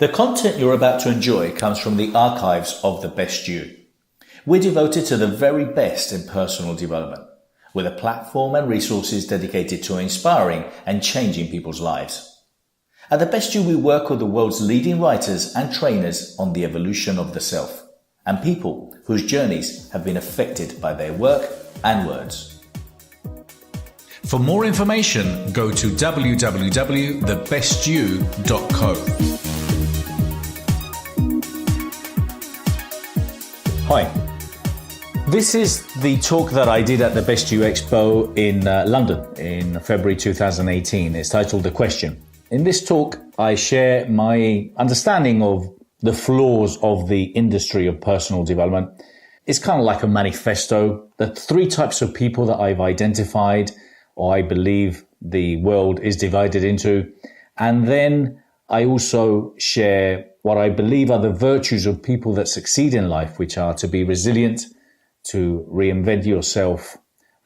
The content you're about to enjoy comes from the archives of The Best You. We're devoted to the very best in personal development, with a platform and resources dedicated to inspiring and changing people's lives. At The Best You, we work with the world's leading writers and trainers on the evolution of the self, and people whose journeys have been affected by their work and words. For more information, go to www.thebestyou.co. Hi. This is the talk that I did at the Best You Expo in London in February 2018. It's titled The Question. In this talk, I share my understanding of the flaws of the industry of personal development. It's kind of like a manifesto, the three types of people that I've identified or I believe the world is divided into. And then I also share what I believe are the virtues of people that succeed in life, which are to be resilient, to reinvent yourself,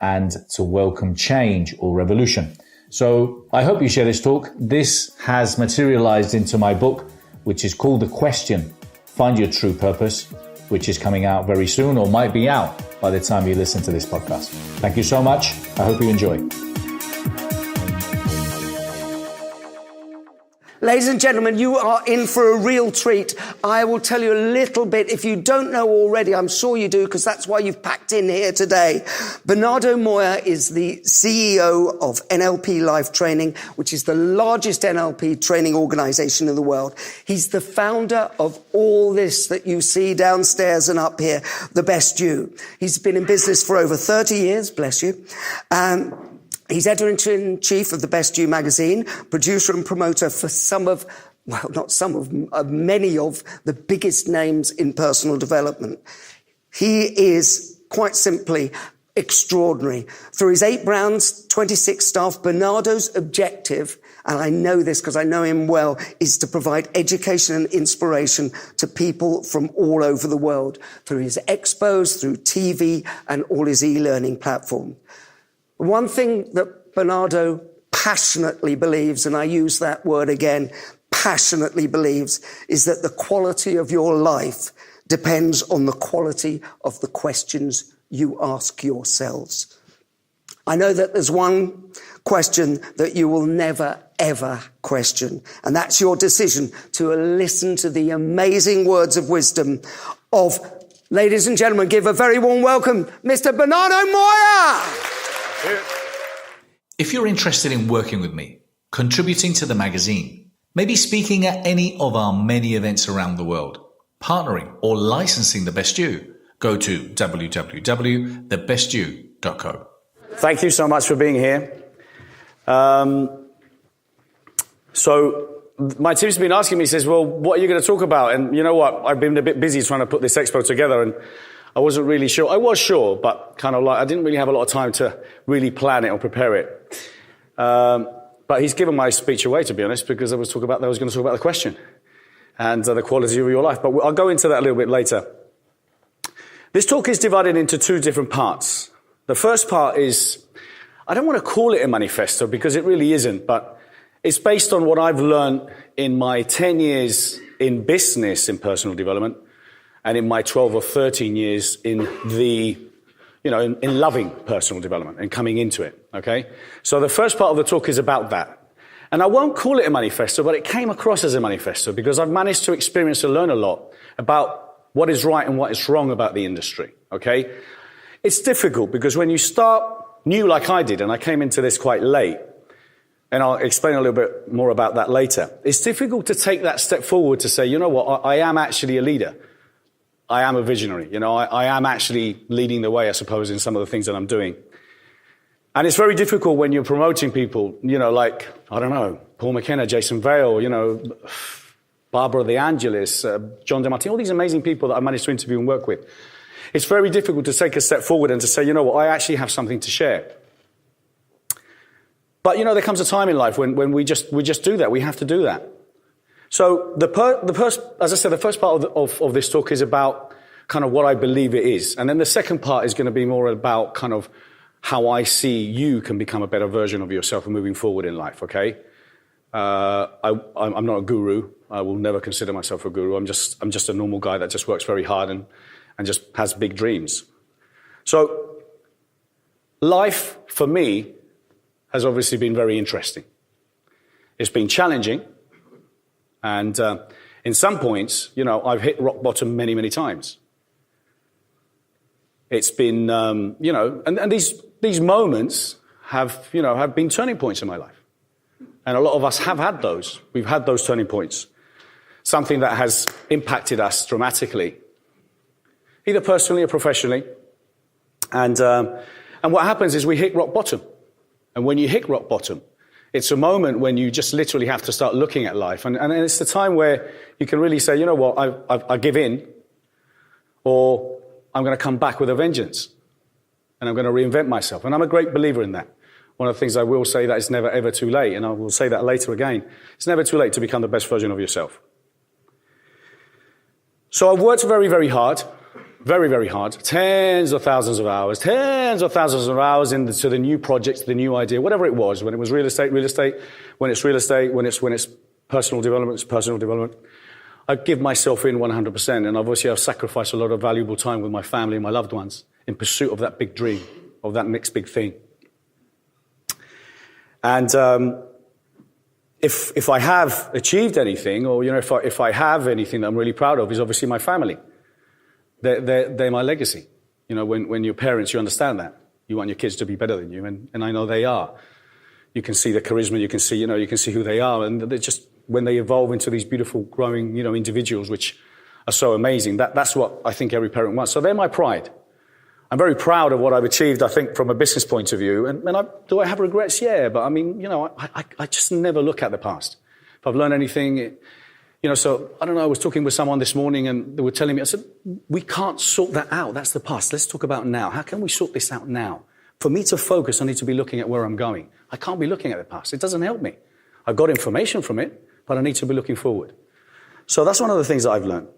and to welcome change or revolution. So I hope you share this talk. This has materialized into my book, which is called The Question, Find Your True Purpose, which is coming out very soon or might be out by the time you listen to this podcast. Thank you so much. I hope you enjoy. Ladies and gentlemen, you are in for a real treat. I will tell you a little bit. If you don't know already, I'm sure you do, because that's why you've packed in here today. Bernardo Moya is the CEO of NLP Life Training, which is the largest NLP training organization in the world. He's the founder of all this that you see downstairs and up here, The Best You. He's been in business for over 30 years, bless you. He's editor-in-chief of The Best You magazine, producer and promoter for many of the biggest names in personal development. He is quite simply extraordinary. Through his 8 brands, 26 staff, Bernardo's objective, and I know this because I know him well, is to provide education and inspiration to people from all over the world through his expos, through TV, and all his e-learning platform. One thing that Bernardo passionately believes, and I use that word again, passionately believes, is that the quality of your life depends on the quality of the questions you ask yourselves. I know that there's one question that you will never, ever question, and that's your decision to listen to the amazing words of wisdom of, ladies and gentlemen, give a very warm welcome, Mr. Bernardo Moya! If you're interested in working with me, contributing to the magazine, maybe speaking at any of our many events around the world, partnering or licensing The Best You, go to www.thebestyou.co. Thank you so much for being here. So my team's been asking me, says, well, what are you going to talk about? And you know what? I've been a bit busy trying to put this expo together, and I wasn't really sure. I was sure, but kind of like I didn't really have a lot of time to really plan it or prepare it. But he's given my speech away, to be honest, because I was going to talk about the question and the quality of your life. But I'll go into that a little bit later. This talk is divided into 2 different parts. The first part is, I don't want to call it a manifesto because it really isn't, but it's based on what I've learned in my 10 years in business in personal development, and in my 12 or 13 years in in loving personal development and coming into it, okay? So the first part of the talk is about that. And I won't call it a manifesto, but it came across as a manifesto because I've managed to experience and learn a lot about what is right and what is wrong about the industry, okay? It's difficult because when you start new like I did, and I came into this quite late, and I'll explain a little bit more about that later, it's difficult to take that step forward to say, you know what, I am actually a leader. I am a visionary. I am actually leading the way, I suppose, in some of the things that I'm doing. And it's very difficult when you're promoting people, like, I don't know, Paul McKenna, Jason Vale, Barbara De Angelis, John DeMartini, all these amazing people that I managed to interview and work with. It's very difficult to take a step forward and to say, you know what, I actually have something to share. But, there comes a time in life when we just do that. We have to do that. So as I said, the first part of this talk is about kind of what I believe it is. And then the second part is going to be more about kind of how I see you can become a better version of yourself and moving forward in life, okay? I'm not a guru. I will never consider myself a guru. I'm just a normal guy that just works very hard and just has big dreams. So life, for me, has obviously been very interesting. It's been challenging. And in some points, I've hit rock bottom many, many times. It's been, and these moments have been turning points in my life. And a lot of us have had those. We've had those turning points. Something that has impacted us dramatically, either personally or professionally. And what happens is we hit rock bottom. And when you hit rock bottom, it's a moment when you just literally have to start looking at life. And it's the time where you can really say, you know what, I give in, or I'm going to come back with a vengeance. And I'm going to reinvent myself. And I'm a great believer in that. One of the things I will say that it's never, ever too late, and I will say that later again. It's never too late to become the best version of yourself. So I've worked very, very hard. Very, very hard. Tens of thousands of hours into the new project, the new idea, whatever it was. When it was real estate, when it's real estate, when it's personal development, it's personal development. I give myself in 100%. And obviously I've sacrificed a lot of valuable time with my family and my loved ones in pursuit of that big dream, of that next big thing. And if I have achieved anything, or if I have anything that I'm really proud of, is obviously my family. They're my legacy. When you're parents, you understand that. You want your kids to be better than you, and I know they are. You can see the charisma, you can see who they are, and they're just, when they evolve into these beautiful, growing, individuals, which are so amazing, that's what I think every parent wants. So they're my pride. I'm very proud of what I've achieved, I think, from a business point of view. And do I have regrets? Yeah, but I mean, I just never look at the past. If I've learned anything, so I don't know, I was talking with someone this morning and they were telling me, I said, we can't sort that out. That's the past. Let's talk about now. How can we sort this out now? For me to focus, I need to be looking at where I'm going. I can't be looking at the past. It doesn't help me. I've got information from it, but I need to be looking forward. So that's one of the things that I've learned.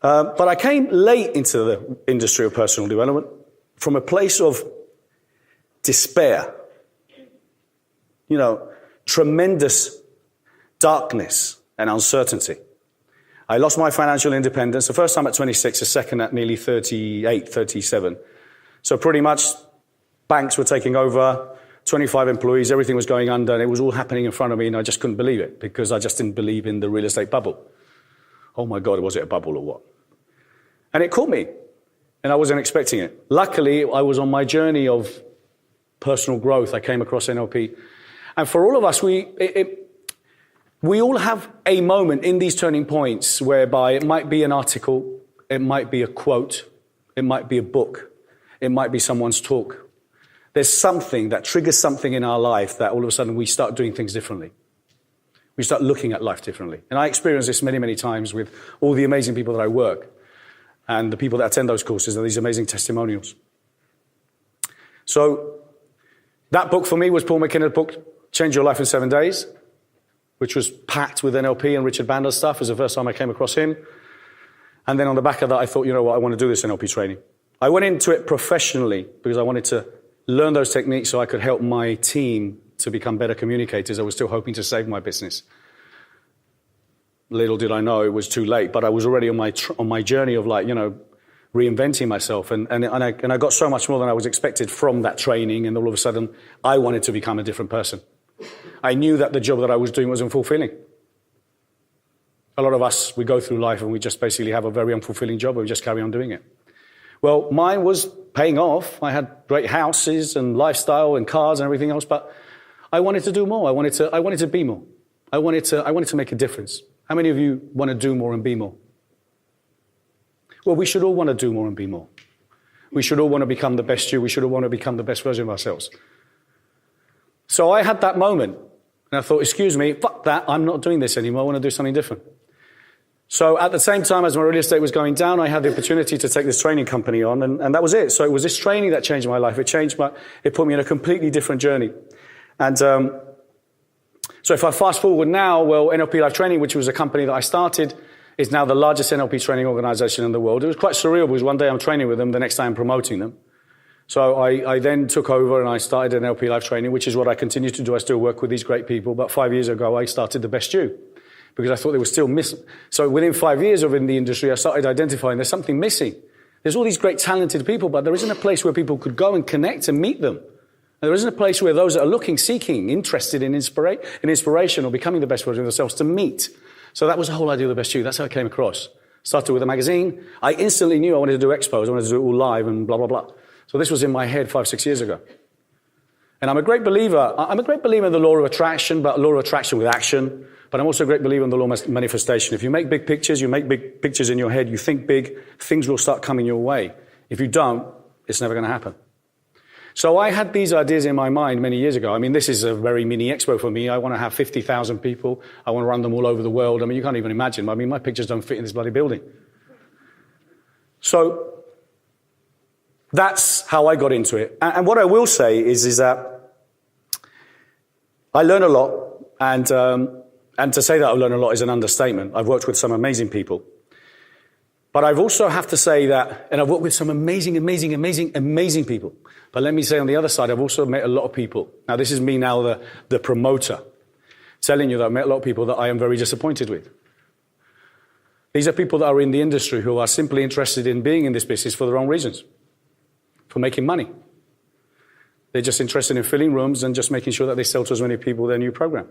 But I came late into the industry of personal development from a place of despair, tremendous darkness and uncertainty. I lost my financial independence, the first time at 26, the second at nearly 38, 37. So pretty much banks were taking over, 25 employees, everything was going under, and it was all happening in front of me, and I just couldn't believe it because I just didn't believe in the real estate bubble. Oh my God, was it a bubble or what? And it caught me, and I wasn't expecting it. Luckily, I was on my journey of personal growth. I came across NLP. And for all of us, we all have a moment in these turning points whereby it might be an article, it might be a quote, it might be a book, it might be someone's talk. There's something that triggers something in our life that all of a sudden we start doing things differently. We start looking at life differently. And I experience this many, many times with all the amazing people that I work. And the people that attend those courses are these amazing testimonials. So that book for me was Paul McKenna's book, Change Your Life in 7 Days, which was packed with NLP and Richard Bander's stuff. It was the first time I came across him. And then on the back of that, I thought, you know what, I want to do this NLP training. I went into it professionally because I wanted to learn those techniques so I could help my team to become better communicators. I was still hoping to save my business. Little did I know it was too late, but I was already on my journey of reinventing myself, and I got so much more than I was expected from that training, and all of a sudden I wanted to become a different person. I knew that the job that I was doing was unfulfilling. A lot of us, we go through life and we just basically have a very unfulfilling job and we just carry on doing it. Well, mine was paying off. I had great houses and lifestyle and cars and everything else, but I wanted to do more. I wanted to be more. I wanted to make a difference. How many of you want to do more and be more? Well, we should all want to do more and be more. We should all want to become the best you. We should all want to become the best version of ourselves. So I had that moment, and I thought, excuse me, fuck that, I'm not doing this anymore. I want to do something different. So at the same time as my real estate was going down, I had the opportunity to take this training company on, and that was it. So it was this training that changed my life. It put me in a completely different journey. And so if I fast forward now, well, NLP Life Training, which was a company that I started, is now the largest NLP training organization in the world. It was quite surreal because one day I'm training with them, the next day I'm promoting them. So I then took over and I started NLP Life Training, which is what I continue to do. I still work with these great people. But 5 years ago, I started The Best You, because I thought they were still missing. So within 5 years of in the industry, I started identifying there's something missing. There's all these great talented people, but there isn't a place where people could go and connect and meet them. And there isn't a place where those that are looking, seeking, interested in inspiration or becoming the best version of themselves to meet. So that was the whole idea of the Best You. That's how it came across. Started with a magazine. I instantly knew I wanted to do expos. I wanted to do it all live and blah, blah, blah. So this was in my head 5-6 years ago. And I'm a great believer in the law of attraction, but law of attraction with action. But I'm also a great believer in the law of manifestation. If you make big pictures, you make big pictures in your head, you think big, things will start coming your way. If you don't, it's never going to happen. So I had these ideas in my mind many years ago. I mean, this is a very mini expo for me. I want to have 50,000 people. I want to run them all over the world. I mean, you can't even imagine. I mean, my pictures don't fit in this bloody building. So that's how I got into it. And what I will say is that I learn a lot, and to say that I learn a lot is an understatement. I've worked with some amazing people. But I've also have to say that, and I've worked with some amazing people. But let me say on the other side, I've also met a lot of people. Now, this is me now, the promoter, telling you that I've met a lot of people that I am very disappointed with. These are people that are in the industry who are simply interested in being in this business for the wrong reasons, for making money. They're just interested in filling rooms and just making sure that they sell to as many people their new program.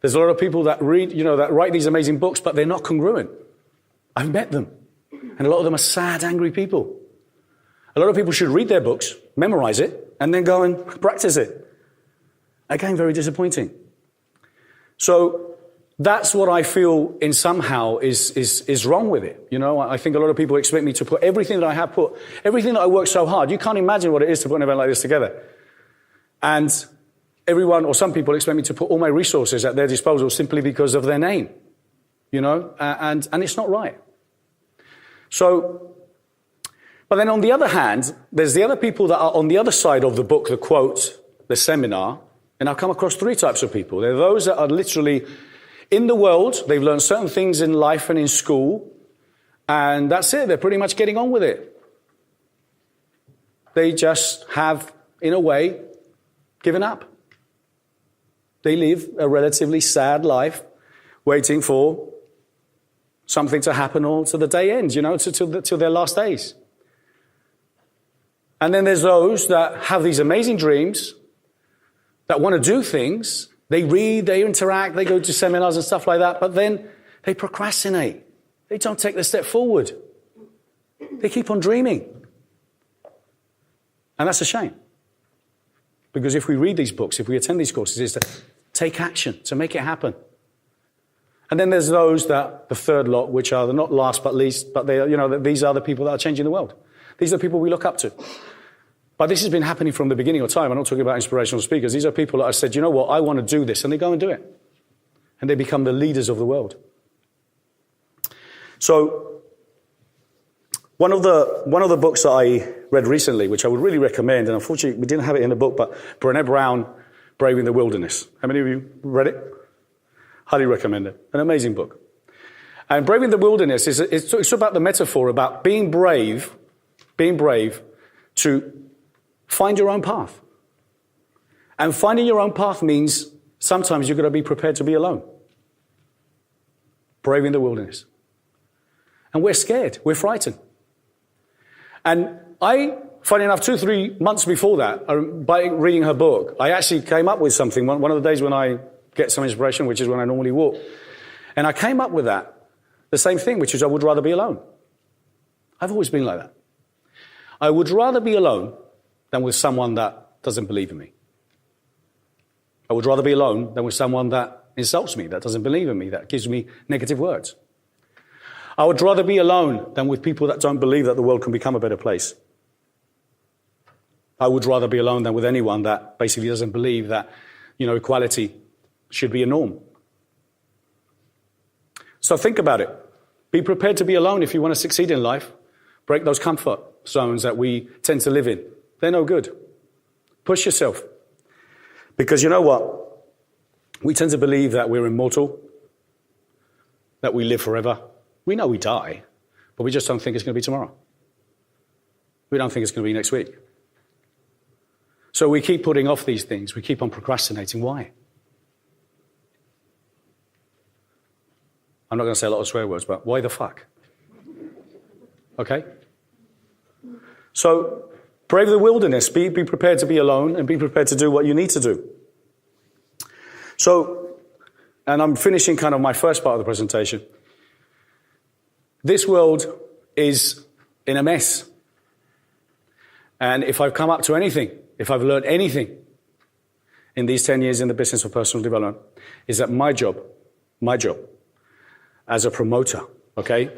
There's a lot of people that read, that write these amazing books, but they're not congruent. I've met them. And a lot of them are sad, angry people. A lot of people should read their books, memorize it, and then go and practice it. Again, very disappointing. So that's what I feel in somehow is wrong with it. I think a lot of people expect me to put everything that I have put, everything that I work so hard. You can't imagine what it is to put an event like this together. And everyone, or some people, expect me to put all my resources at their disposal simply because of their name. And it's not right. So, but then on the other hand, there's the other people that are on the other side of the book, the quote, the seminar, and I've come across 3 types of people. There are those that are literally in the world, they've learned certain things in life and in school, and that's it, they're pretty much getting on with it. They just have, in a way, given up. They live a relatively sad life, waiting for something to happen or till the day ends, till their last days. And then there's those that have these amazing dreams, that want to do things. They read, they interact, they go to seminars and stuff like that, but then they procrastinate. They don't take the step forward. They keep on dreaming. And that's a shame. Because if we read these books, if we attend these courses, it's to take action, to make it happen. And then there's those that, the third lot, which are the not last but least, but these are the people that are changing the world. These are the people we look up to. But this has been happening from the beginning of time. I'm not talking about inspirational speakers. These are people that have said, you know what, I want to do this, and they go and do it. And they become the leaders of the world. So, one of the books that I read recently, which I would really recommend, and unfortunately we didn't have it in the book, but Bernardo Brown, Braving the Wilderness. How many of you read it? Highly recommend it. An amazing book. And Braving the Wilderness it's about the metaphor about being brave to find your own path. And finding your own path means sometimes you've got to be prepared to be alone. Braving the wilderness. And we're scared. We're frightened. And funny enough, 2-3 months before that, by reading her book, I actually came up with something. One of the days when I get some inspiration, which is when I normally walk. And I came up with the same thing, which is I would rather be alone. I've always been like that. I would rather be alone than with someone that doesn't believe in me. I would rather be alone than with someone that insults me, that doesn't believe in me, that gives me negative words. I would rather be alone than with people that don't believe that the world can become a better place. I would rather be alone than with anyone that basically doesn't believe that, equality should be a norm. So think about it. Be prepared to be alone if you want to succeed in life. Break those comfort zones that we tend to live in. They're no good. Push yourself. Because you know what? We tend to believe that we're immortal, that we live forever. We know we die, but we just don't think it's going to be tomorrow. We don't think it's going to be next week. So we keep putting off these things. We keep on procrastinating. Why? I'm not going to say a lot of swear words, but why the fuck? Okay? So, brave the wilderness. Be prepared to be alone and be prepared to do what you need to do. So, and I'm finishing kind of my first part of the presentation. This world is in a mess. And if I've come up to anything, if I've learned anything in these 10 years in the business of personal development, is that my job as a promoter, okay,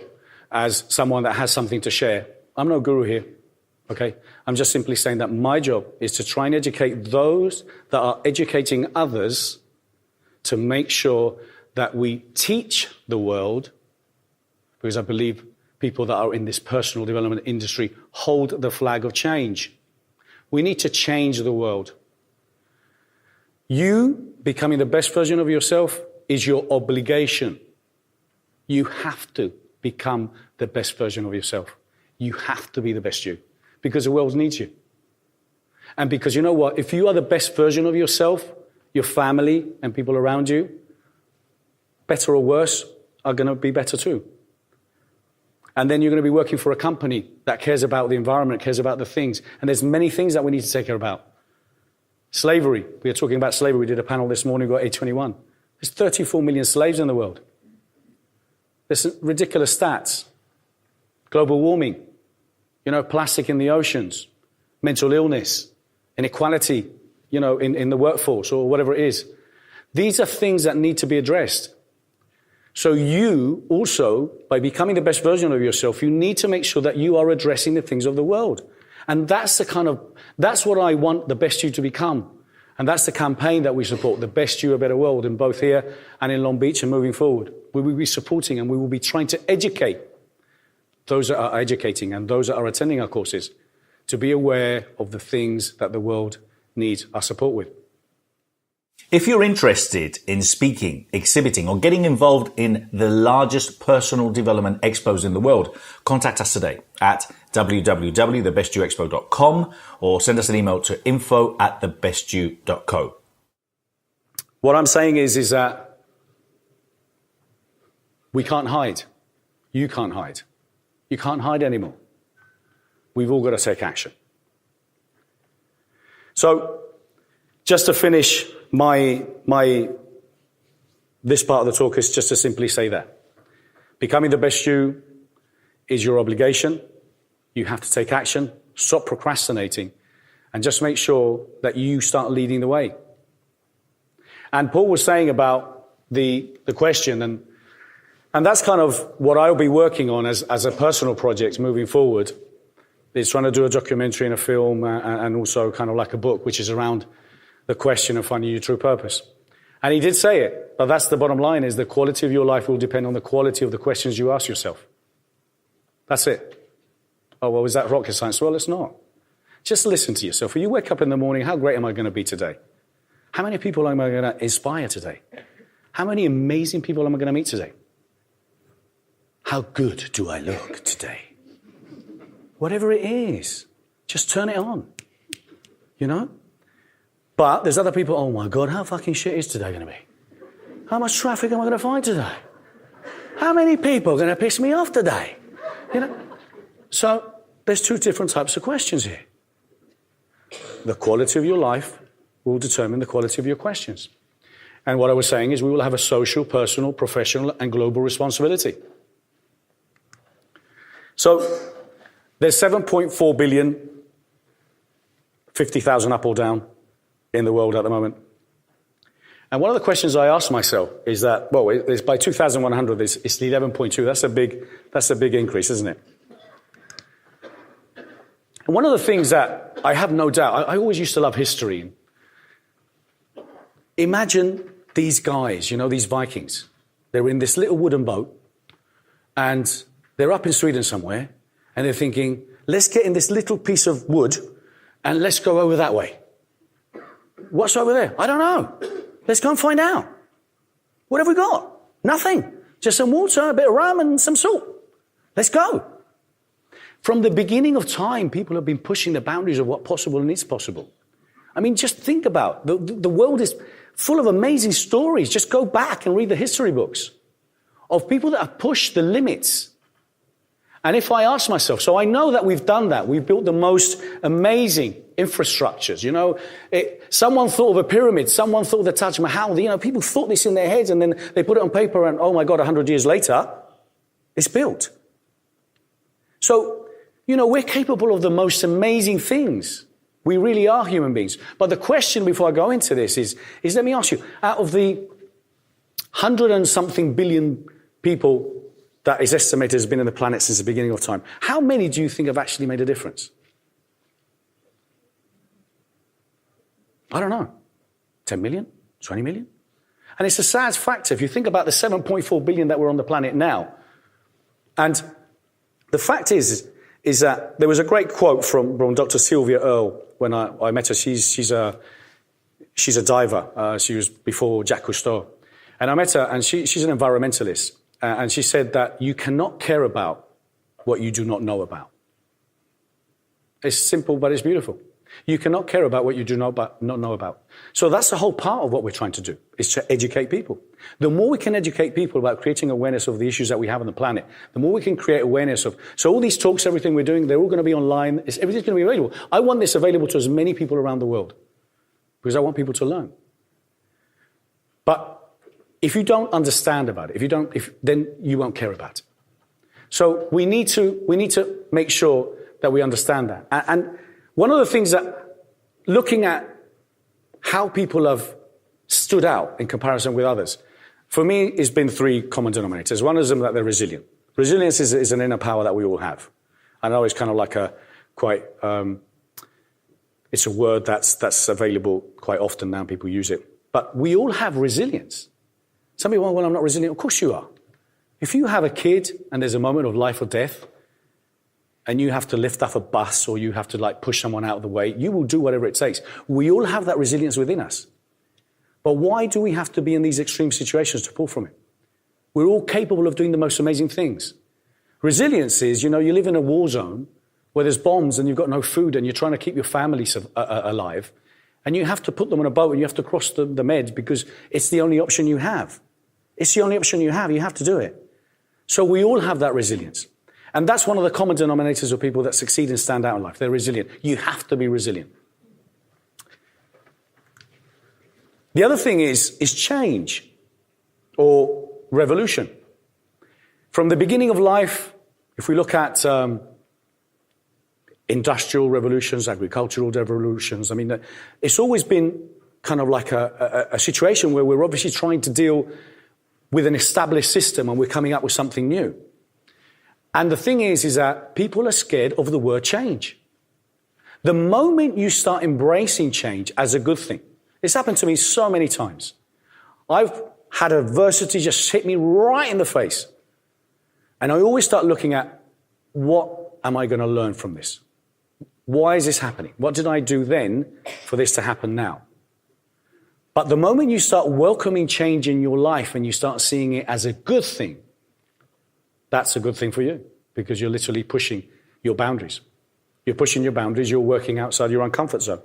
as someone that has something to share, I'm no guru here, okay? I'm just simply saying that my job is to try and educate those that are educating others to make sure that we teach the world, because I believe people that are in this personal development industry hold the flag of change. We need to change the world. You becoming the best version of yourself is your obligation. You have to become the best version of yourself. You have to be the best you, because the world needs you. And because you know what? If you are the best version of yourself, your family and people around you, better or worse, are going to be better too. And then you're going to be working for a company that cares about the environment, cares about the things. And there's many things that we need to take care about. Slavery. We are talking about slavery. We did a panel this morning, we got A21. There's 34 million slaves in the world. There's ridiculous stats. Global warming. Plastic in the oceans. Mental illness. Inequality, in the workforce or whatever it is. These are things that need to be addressed. So you also, by becoming the best version of yourself, you need to make sure that you are addressing the things of the world. And that's what I want the best you to become. And that's the campaign that we support, the best you, a better world, in both here and in Long Beach and moving forward. We will be supporting and we will be trying to educate those that are educating and those that are attending our courses to be aware of the things that the world needs our support with. If you're interested in speaking, exhibiting, or getting involved in the largest personal development expos in the world, contact us today at www.thebestyouexpo.com or send us an email to info@thebestyou.co. What I'm saying is that we can't hide. You can't hide. You can't hide anymore. We've all got to take action. So, just to finish this part of the talk is just to simply say that. Becoming the best you is your obligation. You have to take action, stop procrastinating, and just make sure that you start leading the way. And Paul was saying about the question, and that's kind of what I'll be working on as a personal project moving forward, is trying to do a documentary and a film and also kind of like a book, which is around the question of finding your true purpose. And he did say it, but that's the bottom line, is the quality of your life will depend on the quality of the questions you ask yourself. That's it. Oh, well, is that rocket science? Well, it's not. Just listen to yourself. When you wake up in the morning, how great am I going to be today? How many people am I going to inspire today? How many amazing people am I going to meet today? How good do I look today? Whatever it is, just turn it on. But there's other people, oh my God, how fucking shit is today going to be? How much traffic am I going to find today? How many people are going to piss me off today? So there's two different types of questions here. The quality of your life will determine the quality of your questions. And what I was saying is we will have a social, personal, professional, and global responsibility. So there's 7.4 billion, 50,000 up or down, in the world at the moment. And one of the questions I asked myself is that, well, it's by 2,100, it's 11.2. That's a big increase, isn't it? And one of the things that I have no doubt, I always used to love history. Imagine these guys, these Vikings. They're in this little wooden boat, and they're up in Sweden somewhere, and they're thinking, let's get in this little piece of wood, and let's go over that way. What's over there? I don't know. Let's go and find out. What have we got? Nothing. Just some water, a bit of rum, and some salt. Let's go. From the beginning of time, people have been pushing the boundaries of what possible and is possible. I mean, just think about the world is full of amazing stories. Just go back and read the history books of people that have pushed the limits. And if I ask myself, so I know that we've done that. We've built the most amazing infrastructures. Someone thought of a pyramid. Someone thought of the Taj Mahal. People thought this in their heads and then they put it on paper and, oh my God, 100 years later, it's built. So, we're capable of the most amazing things. We really are human beings. But the question before I go into this is let me ask you, out of the 100 and something billion people that is estimated has been on the planet since the beginning of time, how many do you think have actually made a difference? I don't know. 10 million? 20 million? And it's a sad factor if you think about the 7.4 billion that were on the planet now. And the fact is that there was a great quote from Dr. Sylvia Earle when I met her. She's a diver. She was before Jacques Cousteau. And I met her, and she's an environmentalist. And she said that you cannot care about what you do not know about. It's simple, but it's beautiful. You cannot care about what you do not know about. So that's the whole part of what we're trying to do, is to educate people. The more we can educate people about creating awareness of the issues that we have on the planet, the more we can create awareness of... So all these talks, everything we're doing, they're all going to be online. Everything's going to be available. I want this available to as many people around the world because I want people to learn. But if you don't understand about it, then you won't care about it. So we need to make sure that we understand that. And one of the things that, looking at how people have stood out in comparison with others, for me, it's been three common denominators. One is that they're resilient. Resilience is an inner power that we all have. I know it's kind of like it's a word that's available quite often now, people use it. But we all have resilience. Some people, well, I'm not resilient. Of course you are. If you have a kid and there's a moment of life or death, and you have to lift up a bus or you have to push someone out of the way, you will do whatever it takes. We all have that resilience within us. But why do we have to be in these extreme situations to pull from it? We're all capable of doing the most amazing things. Resilience is, you live in a war zone where there's bombs and you've got no food and you're trying to keep your family alive, and you have to put them on a boat and you have to cross the Med because it's the only option you have. It's the only option you have. You have to do it. So we all have that resilience. And that's one of the common denominators of people that succeed and stand out in life. They're resilient. You have to be resilient. The other thing is change or revolution. From the beginning of life, if we look at industrial revolutions, agricultural revolutions, it's always been kind of like a situation where we're obviously trying to deal with an established system and we're coming up with something new. And the thing is that people are scared of the word change. The moment you start embracing change as a good thing, it's happened to me so many times. I've had adversity just hit me right in the face. And I always start looking at, what am I going to learn from this? Why is this happening? What did I do then for this to happen now? But the moment you start welcoming change in your life and you start seeing it as a good thing, that's a good thing for you because you're literally pushing your boundaries. You're pushing your boundaries, you're working outside your own comfort zone.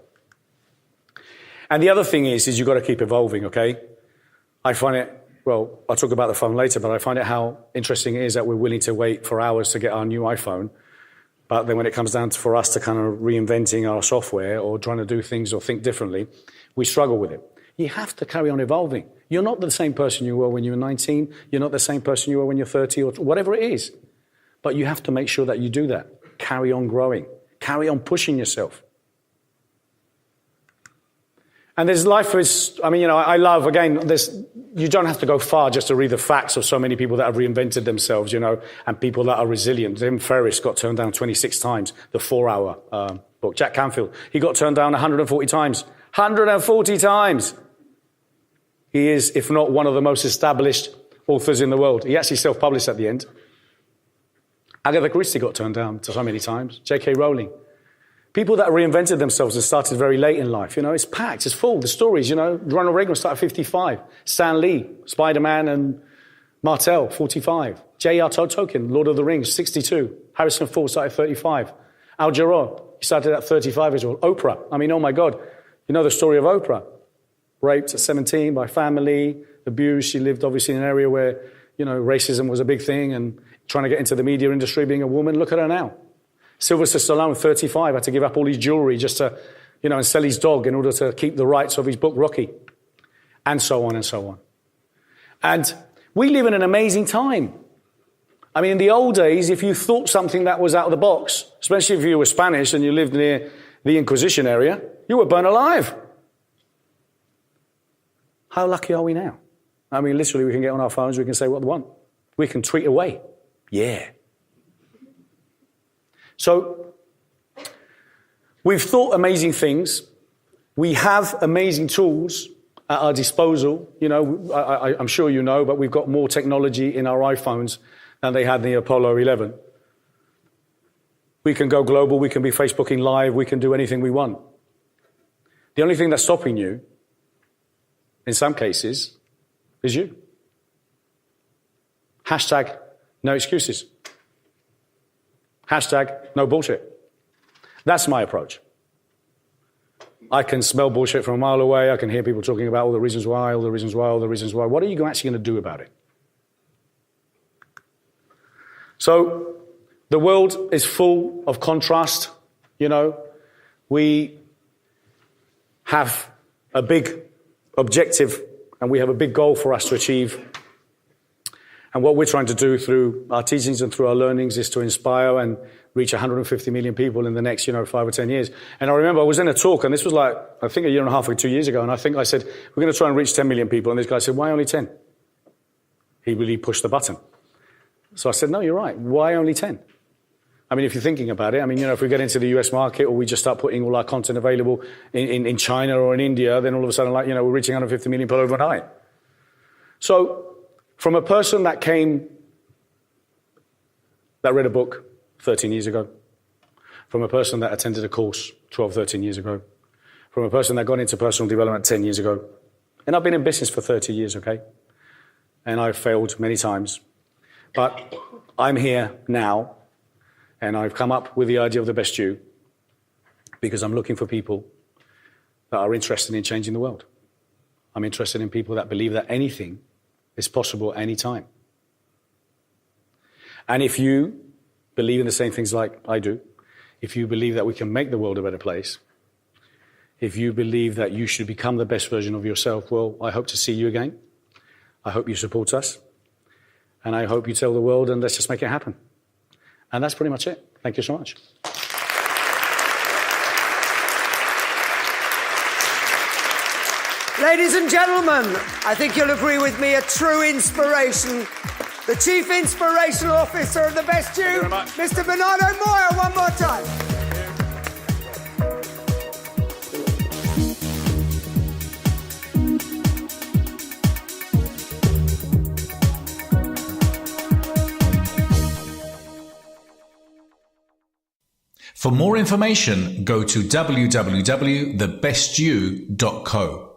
And the other thing is you've got to keep evolving, okay? I find it, well, I'll talk about the phone later, but I find it how interesting it is that we're willing to wait for hours to get our new iPhone. But then when it comes down for us to kind of reinventing our software or trying to do things or think differently, we struggle with it. You have to carry on evolving. You're not the same person you were when you were 19. You're not the same person you were when you're 30 or whatever it is. But you have to make sure that you do that. Carry on growing. Carry on pushing yourself. And there's life is, I love, again, you don't have to go far just to read the facts of so many people that have reinvented themselves, and people that are resilient. Tim Ferriss got turned down 26 times, the 4-hour book. Jack Canfield, he got turned down 140 times. 140 times. He is, if not one of the most established authors in the world. He actually self-published at the end. Agatha Christie got turned down so many times. J.K. Rowling. People that reinvented themselves and started very late in life. It's packed, it's full. The stories, Ronald Reagan started at 55. Stan Lee, Spider-Man and Martel, 45. J.R. Tolkien, Lord of the Rings, 62. Harrison Ford started at 35. Al Jarreau, he started at 35 as well. Oprah, oh my God. You know the story of Oprah. Raped at 17 by family, abused. She lived obviously in an area where, racism was a big thing and trying to get into the media industry being a woman. Look at her now. Sylvester Stallone, 35, had to give up all his jewelry just to, and sell his dog in order to keep the rights of his book, Rocky. And so on and so on. And we live in an amazing time. I mean, in the old days, if you thought something that was out of the box, especially if you were Spanish and you lived near the Inquisition area, you were burned alive. How lucky are we now? I mean, literally, we can get on our phones, we can say what we want. We can tweet away. Yeah. So, we've thought amazing things. We have amazing tools at our disposal. I'm sure you know, but we've got more technology in our iPhones than they had in the Apollo 11. We can go global, we can be Facebooking live, we can do anything we want. The only thing that's stopping you, in some cases, is you. Hashtag no excuses. Hashtag no bullshit. That's my approach. I can smell bullshit from a mile away. I can hear people talking about all the reasons why, all the reasons why, all the reasons why. What are you actually going to do about it? So, the world is full of contrast. We have a big objective and we have a big goal for us to achieve. And what we're trying to do through our teachings and through our learnings is to inspire and reach 150 million people in the next, 5 or 10 years. And I remember I was in a talk, and this was I think a year and a half or 2 years ago, and I think I said, we're going to try and reach 10 million people. And this guy said, why only 10? He really pushed the button. So I said, no, you're right. Why only 10? I mean, if you're thinking about it, if we get into the US market or we just start putting all our content available in China or in India, then all of a sudden, we're reaching 150 million people overnight. So from a person that read a book 13 years ago, from a person that attended a course 12, 13 years ago, from a person that got into personal development 10 years ago, and I've been in business for 30 years, okay? And I've failed many times. But I'm here now, and I've come up with the idea of the best you because I'm looking for people that are interested in changing the world. I'm interested in people that believe that anything is possible at any time. And if you believe in the same things like I do, if you believe that we can make the world a better place, if you believe that you should become the best version of yourself, well, I hope to see you again. I hope you support us. And I hope you tell the world, and let's just make it happen. And that's pretty much it. Thank you so much. Ladies and gentlemen, I think you'll agree with me, a true inspiration. The Chief Inspirational Officer of the Best You, Mr. Bernardo Moya, one more time. For more information, go to www.thebestyou.co.